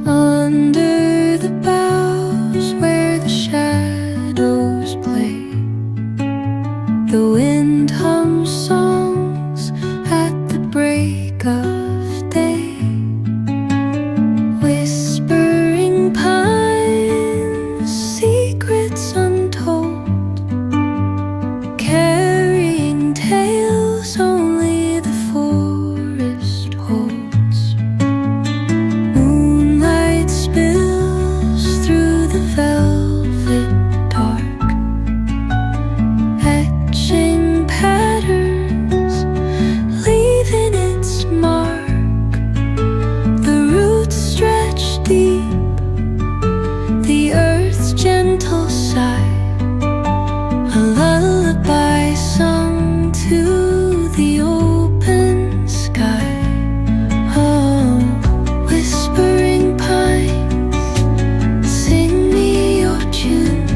Under the boughs where the shadows play, the wind hums songs at the break of day. Whispering pines, secrets untold, carrying tales only the forest holds. Moonlight spills through the velvet dark, etching patterns, leaving its mark. The roots stretch deep, the earth's gentle sigh, a lullaby sung to the open sky. Oh, whispering pines, sing me your tune,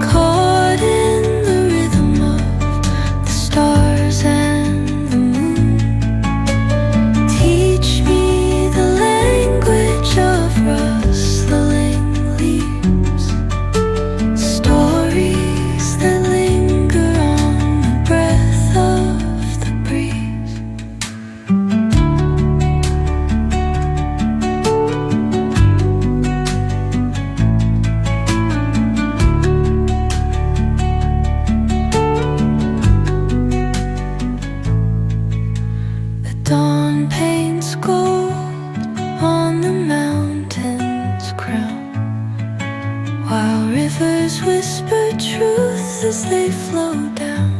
caught in the rhythm of the stars and the moon. Teach me the language of rustling leaves, stories that linger on the breath of the breeze. The dawn paints gold on the mountain's crown, while rivers whisper truth as they flow down.